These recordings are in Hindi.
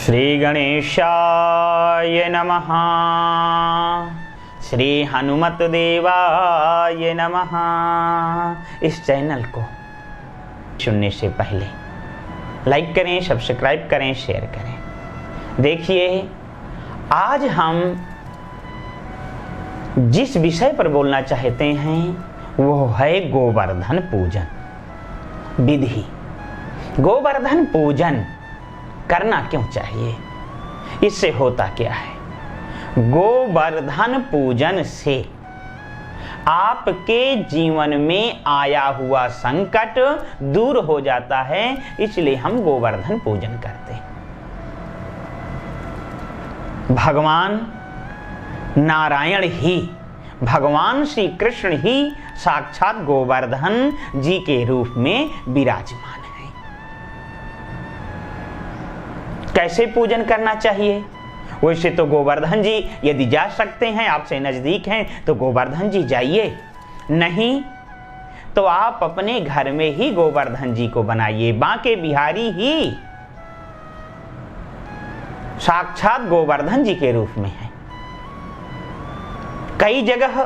श्री गणेशाय नमः। श्री हनुमत देवाय नमः। इस चैनल को सुनने से पहले लाइक करें, सब्सक्राइब करें, शेयर करें। देखिए, आज हम जिस विषय पर बोलना चाहते हैं वो है गोवर्धन पूजन विधि। गोवर्धन पूजन करना क्यों चाहिए, इससे होता क्या है? गोवर्धन पूजन से आपके जीवन में आया हुआ संकट दूर हो जाता है, इसलिए हम गोवर्धन पूजन करते हैं। भगवान नारायण ही, भगवान श्री कृष्ण ही साक्षात गोवर्धन जी के रूप में विराजमान है। कैसे पूजन करना चाहिए? वैसे तो गोवर्धन जी यदि जा सकते हैं, आपसे नजदीक हैं, तो गोवर्धन जी जाइए। नहीं तो आप अपने घर में ही गोवर्धन जी को बनाइए। बांके बिहारी ही साक्षात गोवर्धन जी के रूप में है। कई जगह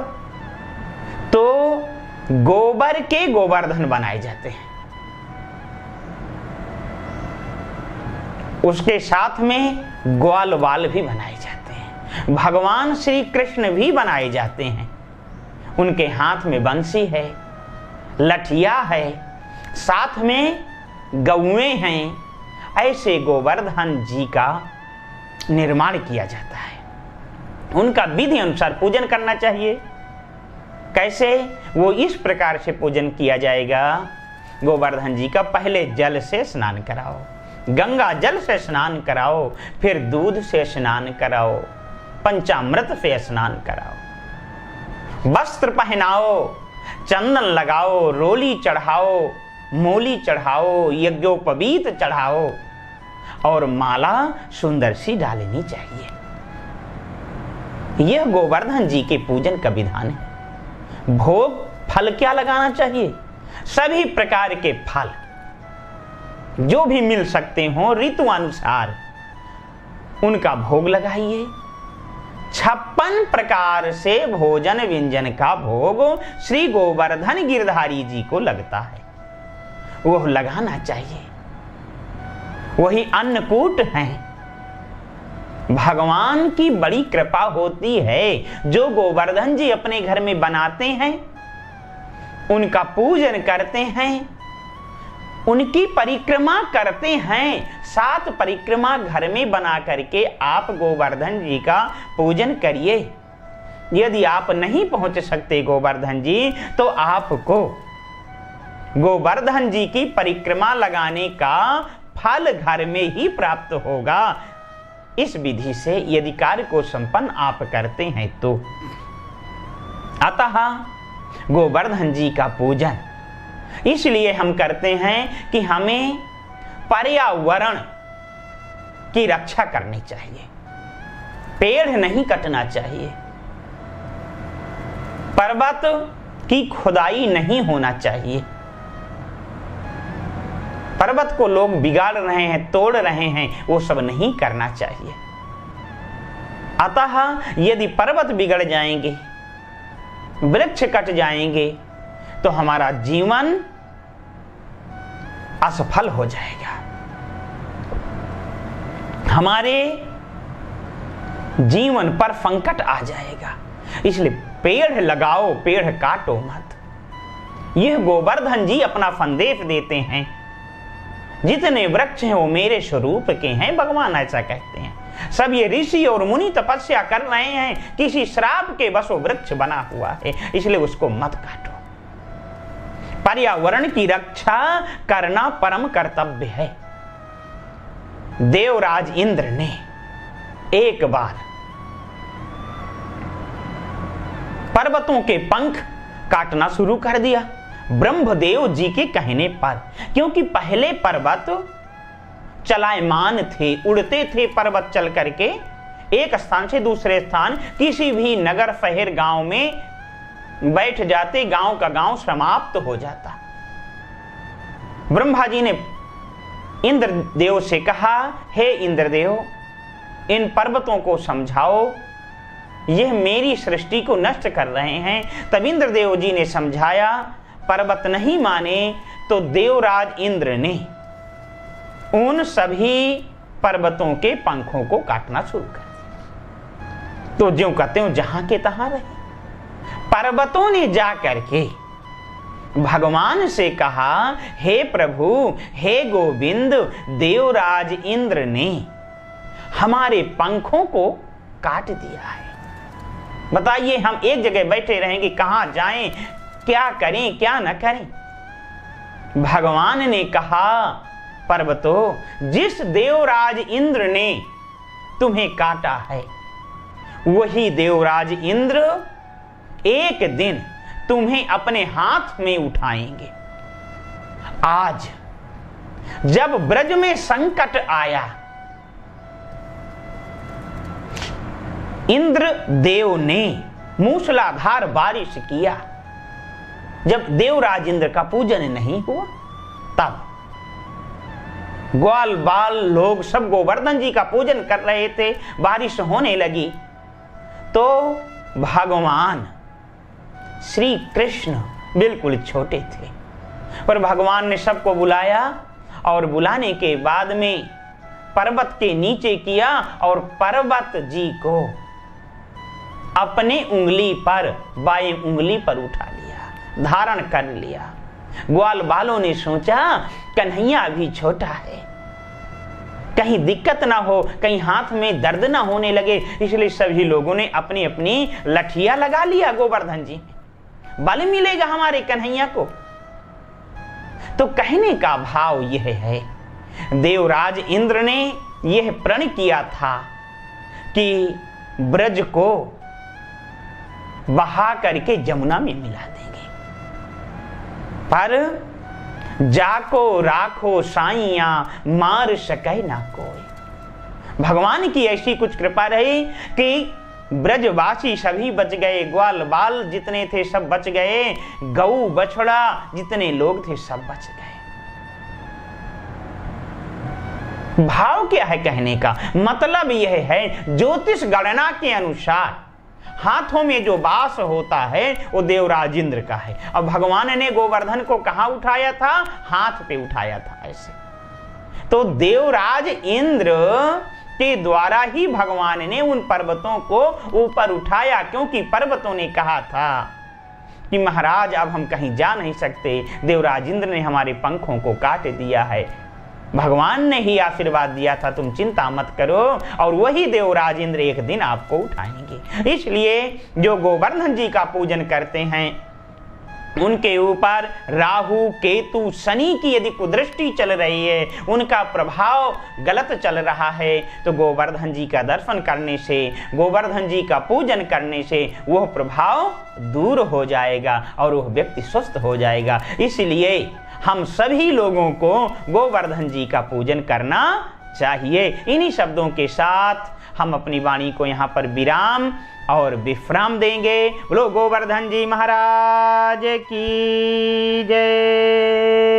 तो गोबर के गोवर्धन बनाए जाते हैं, उसके साथ में ग्वाल वाल भी बनाए जाते हैं। भगवान श्री कृष्ण भी बनाए जाते हैं, उनके हाथ में बंसी है, लठिया है, साथ में गौएं हैं। ऐसे गोवर्धन जी का निर्माण किया जाता है। उनका विधि अनुसार पूजन करना चाहिए। कैसे? वो इस प्रकार से पूजन किया जाएगा। गोवर्धन जी का पहले जल से स्नान कराओ, गंगा जल से स्नान कराओ, फिर दूध से स्नान कराओ, पंचामृत से स्नान कराओ, वस्त्र पहनाओ, चंदन लगाओ, रोली चढ़ाओ, मूली चढ़ाओ, यज्ञोपवीत चढ़ाओ और माला सुंदर सी डालनी चाहिए। यह गोवर्धन जी के पूजन का विधान है। भोग फल क्या लगाना चाहिए? सभी प्रकार के फल जो भी मिल सकते हो ऋतु अनुसार उनका भोग लगाइए। 56 प्रकार से भोजन व्यंजन का भोग श्री गोवर्धन गिरधारी जी को लगता है, वो लगाना चाहिए। वही अन्नकूट हैं। भगवान की बड़ी कृपा होती है, जो गोवर्धन जी अपने घर में बनाते हैं, उनका पूजन करते हैं, उनकी परिक्रमा करते हैं। 7 परिक्रमा घर में बना करके आप गोवर्धन जी का पूजन करिए। यदि आप नहीं पहुंच सकते गोवर्धन जी, तो आपको गोवर्धन जी की परिक्रमा लगाने का फल घर में ही प्राप्त होगा। इस विधि से यदि कार्य को संपन्न आप करते हैं तो। अतः गोवर्धन जी का पूजन इसलिए हम करते हैं कि हमें पर्यावरण की रक्षा करनी चाहिए। पेड़ नहीं कटना चाहिए, पर्वत की खुदाई नहीं होना चाहिए। पर्वत को लोग बिगाड़ रहे हैं, तोड़ रहे हैं, वो सब नहीं करना चाहिए। अतः यदि पर्वत बिगड़ जाएंगे, वृक्ष कट जाएंगे, तो हमारा जीवन असफल हो जाएगा। हमारे जीवन पर संकट आ जाएगा। इसलिए पेड़ लगाओ, पेड़ काटो मत। यह गोवर्धन जी अपना संदेश देते हैं। जितने वृक्ष हैं वो मेरे स्वरूप के हैं, भगवान ऐसा कहते हैं। सब ये ऋषि और मुनि तपस्या कर रहे हैं, किसी श्राप के बस वो वृक्ष बना हुआ है, इसलिए उसको मत काटो। पर्यावरण की रक्षा करना परम कर्तव्य है। देवराज इंद्र ने एक बार पर्वतों के पंख काटना शुरू कर दिया ब्रह्मदेव जी के कहने पर, क्योंकि पहले पर्वत चलायमान थे, उड़ते थे पर्वत चल करके एक स्थान से दूसरे स्थान, किसी भी नगर शहर गांव में बैठ जाते, गांव का गांव समाप्त हो जाता। ब्रह्मा जी ने इंद्रदेव से कहा, हे इंद्रदेव, इन पर्वतों को समझाओ, यह मेरी सृष्टि को नष्ट कर रहे हैं। तब इंद्रदेव जी ने समझाया। पर्वत नहीं माने तो देवराज इंद्र ने उन सभी पर्वतों के पंखों को काटना शुरू कर दिया। तो ज्यों कहते हो जहां के तहां रहे। पर्वतों ने जा करके भगवान से कहा, हे प्रभु, हे गोविंद, देवराज इंद्र ने हमारे पंखों को काट दिया है। बताइए, हम एक जगह बैठे रहेंगे, कहां जाएं, क्या करें, क्या न करें। भगवान ने कहा, पर्वतों, जिस देवराज इंद्र ने तुम्हें काटा है, वही देवराज इंद्र एक दिन तुम्हें अपने हाथ में उठाएंगे। आज जब ब्रज में संकट आया, इंद्र देव ने मूसलाधार बारिश किया। जब देवराज इंद्र का पूजन नहीं हुआ, तब ग्वाल बाल लोग सब गोवर्धन जी का पूजन कर रहे थे। बारिश होने लगी तो भगवान श्री कृष्ण बिल्कुल छोटे थे, पर भगवान ने सबको बुलाया और बुलाने के बाद में पर्वत के नीचे किया और पर्वत जी को अपने उंगली पर, बाएं उंगली पर उठा लिया, धारण कर लिया। ग्वाल बालों ने सोचा, कन्हैया भी छोटा है, कहीं दिक्कत ना हो, कहीं हाथ में दर्द ना होने लगे, इसलिए सभी लोगों ने अपनी अपनी लठिया लगा लिया गोवर्धन जी में, बल मिलेगा हमारे कन्हैया को। तो कहने का भाव यह है, देवराज इंद्र ने यह प्रण किया था कि ब्रज को बहा करके जमुना में मिला देंगे, पर जाको राखो साइया, मार सके ना कोई। भगवान की ऐसी कुछ कृपा रही कि ब्रजवासी सभी बच गए, ग्वाल बाल जितने थे सब बच गए, गऊ बछड़ा जितने लोग थे सब बच गए। भाव क्या है कहने का? मतलब यह है, ज्योतिष गणना के अनुसार हाथों में जो बास होता है वो देवराज इंद्र का है। अब भगवान ने गोवर्धन को कहां उठाया था? हाथ पे उठाया था ऐसे। तो देवराज इंद्र के द्वारा ही भगवान ने उन पर्वतों को ऊपर उठाया, क्योंकि पर्वतों ने कहा था कि महाराज अब हम कहीं जा नहीं सकते, देवराज इंद्र ने हमारे पंखों को काट दिया है। भगवान ने ही आशीर्वाद दिया था, तुम चिंता मत करो, और वही देवराज इंद्र एक दिन आपको उठाएंगे। इसलिए जो गोवर्धन जी का पूजन करते हैं, उनके ऊपर राहु केतु शनि की यदि कुदृष्टि चल रही है, उनका प्रभाव गलत चल रहा है, तो गोवर्धन जी का दर्शन करने से, गोवर्धन जी का पूजन करने से वह प्रभाव दूर हो जाएगा और वह व्यक्ति स्वस्थ हो जाएगा। इसलिए हम सभी लोगों को गोवर्धन जी का पूजन करना चाहिए। इन्हीं शब्दों के साथ हम अपनी वाणी को यहाँ पर विराम और विश्राम देंगे। बोलो गोवर्धन जी महाराज की जय।